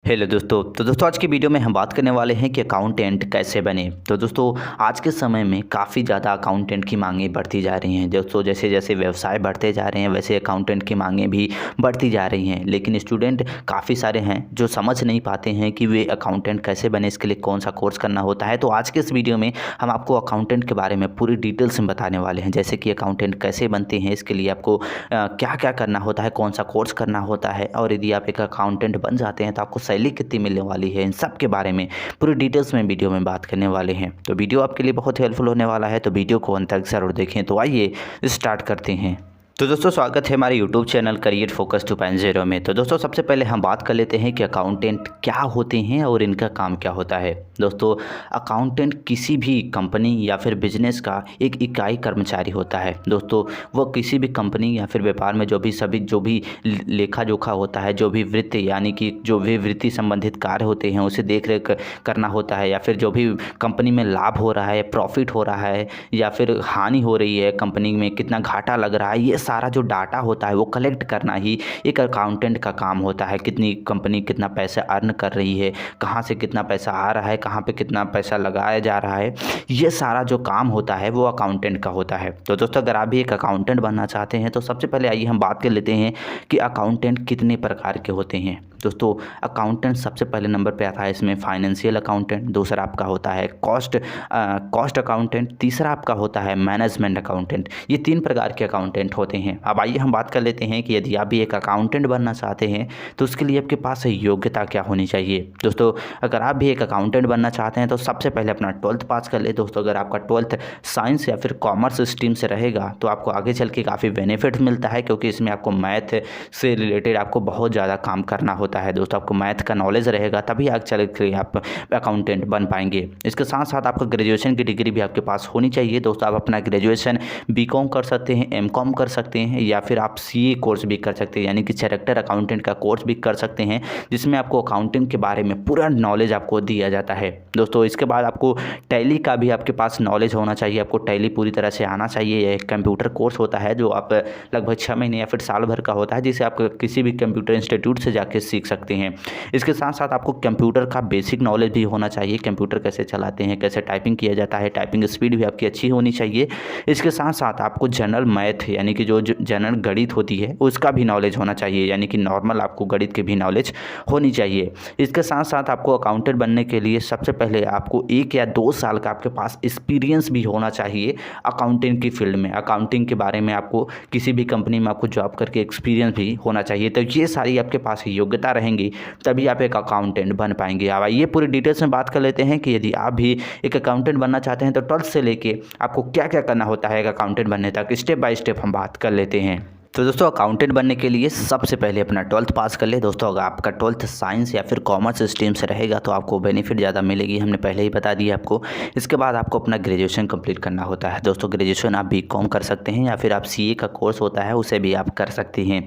Hello दोस्तों। तो दोस्तों आज की वीडियो में हम बात करने वाले हैं कि अकाउंटेंट कैसे बने। तो दोस्तों आज के समय में काफ़ी ज़्यादा अकाउंटेंट की मांगें बढ़ती जा रही हैं। दोस्तों जैसे जैसे व्यवसाय बढ़ते जा रहे हैं वैसे अकाउंटेंट की मांगें भी बढ़ती जा रही हैं, लेकिन स्टूडेंट काफ़ी सारे हैं जो समझ नहीं पाते हैं कि वे अकाउंटेंट कैसे बने, इसके लिए कौन सा कोर्स करना होता है। तो आज के इस वीडियो में हम आपको अकाउंटेंट के बारे में पूरी डिटेल्स में बताने वाले हैं, जैसे कि अकाउंटेंट कैसे बनते हैं, इसके लिए आपको क्या क्या करना होता है, कौन सा कोर्स करना होता है, और यदि आप एक अकाउंटेंट बन जाते हैं तो आपको सैलरी कितनी मिलने वाली है, इन सब के बारे में पूरी डिटेल्स में वीडियो में बात करने वाले हैं। तो वीडियो आपके लिए बहुत हेल्पफुल होने वाला है, तो वीडियो को अंत तक जरूर देखें। तो आइए स्टार्ट करते हैं। तो दोस्तों स्वागत है हमारे यूट्यूब चैनल करियर फोकस 2.0 में। तो दोस्तों सबसे पहले हम बात कर लेते हैं कि अकाउंटेंट क्या होते हैं और इनका काम क्या होता है। दोस्तों अकाउंटेंट किसी भी कंपनी या फिर बिजनेस का एक इकाई कर्मचारी होता है। दोस्तों वो किसी भी कंपनी या फिर व्यापार में जो भी लेखा जोखा होता है, जो भी वृत्ति यानी कि जो भी वृत्ति संबंधित कार्य होते हैं उसे देख रेख करना होता है, या फिर जो भी कंपनी में लाभ हो रहा है, प्रॉफिट हो रहा है या फिर हानि हो रही है, कंपनी में कितना घाटा लग रहा है, ये सारा जो डाटा होता है वो कलेक्ट करना ही एक अकाउंटेंट का काम होता है। कितनी कंपनी कितना पैसा अर्न कर रही है, कहाँ से कितना पैसा आ रहा है, कहाँ पे कितना पैसा लगाया जा रहा है, ये सारा जो काम होता है वो अकाउंटेंट का होता है। तो दोस्तों अगर आप भी एक अकाउंटेंट बनना चाहते हैं तो सबसे पहले आइए हम बात कर लेते हैं कि अकाउंटेंट कितने प्रकार के होते हैं। दोस्तों अकाउंटेंट सबसे पहले नंबर पे आता है इसमें फाइनेंशियल अकाउंटेंट, दूसरा आपका होता है कॉस्ट अकाउंटेंट, तीसरा आपका होता है मैनेजमेंट अकाउंटेंट। ये 3 प्रकार के अकाउंटेंट होते हैं। अब आइए हम बात कर लेते हैं कि यदि आप भी एक अकाउंटेंट बनना चाहते हैं तो उसके लिए आपके पास योग्यता क्या होनी चाहिए। दोस्तों अगर आप भी एक अकाउंटेंट बनना चाहते हैं तो सबसे पहले अपना 12th पास कर ले। दोस्तों अगर आपका 12th साइंस या फिर कॉमर्स स्ट्रीम से रहेगा तो आपको आगे चल के काफ़ी बेनिफिट मिलता है, क्योंकि इसमें आपको मैथ से रिलेटेड आपको बहुत ज़्यादा काम करना होता है। दोस्तों आपको मैथ का नॉलेज रहेगा तभी आगे चल के आप अकाउंटेंट बन पाएंगे। इसके साथ साथ आपको ग्रेजुएशन की डिग्री भी आपके पास होनी चाहिए। दोस्तों आप अपना ग्रेजुएशन बीकॉम कर सकते हैं, एमकॉम कर सकते हैं, या फिर आप सीए कोर्स भी कर सकते हैं, यानी कि चार्टर्ड अकाउंटेंट का कोर्स भी कर सकते हैं, जिसमें आपको अकाउंटिंग के बारे में पूरा नॉलेज आपको दिया जाता है। दोस्तों इसके बाद आपको टैली का भी आपके पास नॉलेज होना चाहिए, आपको टैली पूरी तरह से आना चाहिए। यह एक कंप्यूटर कोर्स होता है जो आप लगभग 6 महीने या फिर साल भर का होता है, जिसे आप किसी भी कंप्यूटर इंस्टीट्यूट से जाके सीख सकते हैं। इसके साथ साथ आपको कंप्यूटर का बेसिक नॉलेज भी होना चाहिए, कंप्यूटर कैसे चलाते हैं, कैसे टाइपिंग किया जाता है, टाइपिंग स्पीड भी आपकी अच्छी होनी चाहिए। इसके साथ साथ आपको जनरल मैथ यानी कि जो जनरल गणित होती है उसका भी नॉलेज होना चाहिए, यानी कि नॉर्मल आपको गणित की भी नॉलेज होनी चाहिए। इसके साथ साथ आपको अकाउंटेंट बनने के लिए सबसे पहले आपको 1 या 2 साल का आपके पास एक्सपीरियंस भी होना चाहिए अकाउंटिंग की फील्ड में। अकाउंटिंग के बारे में आपको किसी भी कंपनी में आपको जॉब करके एक्सपीरियंस भी होना चाहिए। तो ये सारी आपके पास योग्यता रहेंगी तभी आप एक अकाउंटेंट बन पाएंगे। अब आइए पूरी डिटेल्स में बात कर लेते हैं कि यदि आप भी एक अकाउंटेंट बनना चाहते हैं तो 12th से लेके आपको क्या क्या करना होता है एक अकाउंटेंट बनने तक, स्टेप बाय स्टेप हम बात कर लेते हैं। तो दोस्तों अकाउंटेंट बनने के लिए सबसे पहले अपना 12th पास कर ले। दोस्तों अगर आपका 12th साइंस या फिर कॉमर्स स्ट्रीम से रहेगा तो आपको बेनिफिट ज़्यादा मिलेगी, हमने पहले ही बता दिया आपको। इसके बाद आपको अपना ग्रेजुएशन कंप्लीट करना होता है। दोस्तों ग्रेजुएशन आप बीकॉम कर सकते हैं या फिर आप सीए का कोर्स होता है उसे भी आप कर सकते हैं।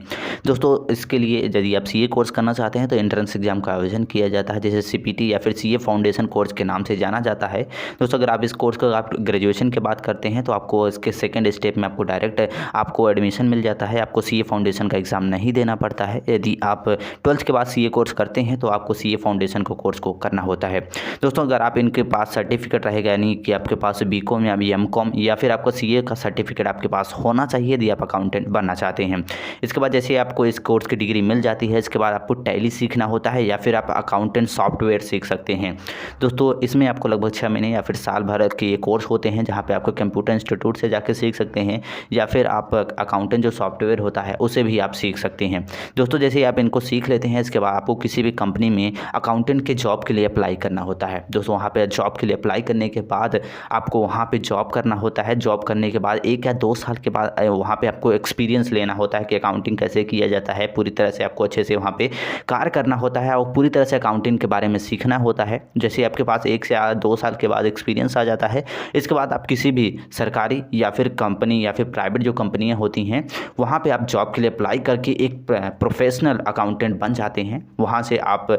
दोस्तों इसके लिए यदि आप सीए कोर्स करना चाहते हैं तो एंट्रेंस एग्जाम का आयोजन किया जाता है, जैसे सीपीटी या फिर सीए फाउंडेशन कोर्स के नाम से जाना जाता है। दोस्तों अगर आप इस कोर्स को आप ग्रेजुएशन के बाद करते हैं तो आपको इसके सेकेंड स्टेप में आपको डायरेक्ट आपको एडमिशन मिल जाता है, आपको सीए फाउंडेशन का एग्ज़ाम नहीं देना पड़ता है। यदि आप 12th के बाद सीए कोर्स करते हैं तो आपको सीए फाउंडेशन को कोर्स को करना होता है। दोस्तों अगर आप इनके पास सर्टिफिकेट रहेगा, यानी कि आपके पास बीकॉम या एमकॉम या फिर आपको सीए का सर्टिफिकेट आपके पास होना चाहिए यदि आप अकाउंटेंट बनना चाहते हैं। इसके बाद जैसे आपको इस कोर्स की डिग्री मिल जाती है, इसके बाद आपको टैली सीखना होता है या फिर आप अकाउंटेंट सॉफ्टवेयर सीख सकते हैं। दोस्तों इसमें आपको लगभग 6 महीने या फिर साल भर के ये कोर्स होते हैं, जहाँ पे आपको कंप्यूटर इंस्टीट्यूट से जाके सीख सकते हैं, या फिर आप अकाउंटेंट जो सॉफ्टवेयर होता है उसे भी आप सीख सकते हैं। दोस्तों जैसे आप इनको सीख लेते हैं इसके बाद आपको किसी भी कंपनी में अकाउंटेंट के जॉब के लिए अप्लाई करना होता है। दोस्तों वहाँ पे जॉब के लिए अप्लाई करने के बाद आपको वहाँ पे जॉब करना होता है। जॉब करने के बाद 1 या 2 साल के बाद वहाँ पे आपको एक्सपीरियंस लेना होता है कि अकाउंटिंग कैसे किया जाता है, पूरी तरह से आपको अच्छे से वहाँ पे कार्य करना होता है और पूरी तरह से अकाउंटिंग के बारे में सीखना होता है। जैसे आपके पास 1 से 2 साल के बाद एक्सपीरियंस आ जाता है, इसके बाद आप किसी भी सरकारी या फिर कंपनी या फिर प्राइवेट जो कंपनियाँ होती हैं वहाँ वहाँ पे आप जॉब के लिए अप्लाई करके एक प्रोफेशनल अकाउंटेंट बन जाते हैं। वहाँ से आप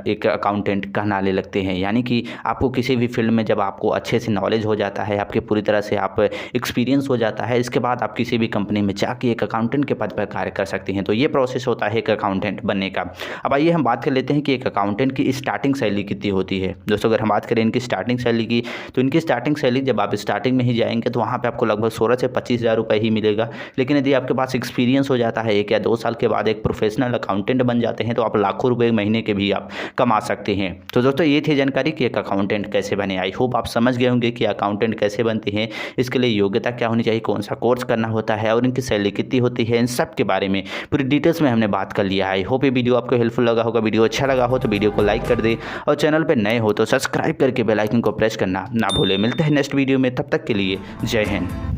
एक अकाउंटेंट कहलाने लगते हैं, यानी कि आपको किसी भी फील्ड में जब आपको अच्छे से नॉलेज हो जाता है, आपके पूरी तरह से आप एक्सपीरियंस हो जाता है, इसके बाद आप किसी भी कंपनी में जाके एक अकाउंटेंट के पद पर कार्य कर सकते हैं। तो ये प्रोसेस होता है एक अकाउंटेंट बनने का। अब आइए हम बात कर लेते हैं कि एक अकाउंटेंट की स्टार्टिंग सैलरी कितनी होती है। दोस्तों अगर हम बात करें इनकी स्टार्टिंग सैलरी की, तो इनकी स्टार्टिंग सैलरी जब आप स्टार्टिंग में ही जाएंगे तो वहाँ पे आपको लगभग 16 से 25 हज़ार रुपये ही मिलेगा। लेकिन यदि आपके पास एक्सपीरियंस हो जाता है 1 या 2 साल के बाद एक प्रोफेशनल अकाउंटेंट बन जाते हैं तो आप लाखों रुपए महीने के भी आप कमा सकते हैं। तो दोस्तों ये थी जानकारी कि एक अकाउंटेंट कैसे बने। आई होप आप समझ गए होंगे कि अकाउंटेंट कैसे बनते हैं, इसके लिए योग्यता क्या होनी चाहिए, कौन सा कोर्स करना होता है और इनकी सैलरी कितनी होती है, इन सब के बारे में पूरी डिटेल्स में हमने बात कर लिया है। आई होप ये वीडियो आपको हेल्पफुल लगा होगा। वीडियो अच्छा लगा हो तो वीडियो को लाइक कर दे और चैनल पर नए हो तो सब्सक्राइब करके बेल आइकन को प्रेस करना ना भूले। मिलते हैं नेक्स्ट वीडियो में, तब तक के लिए जय हिंद।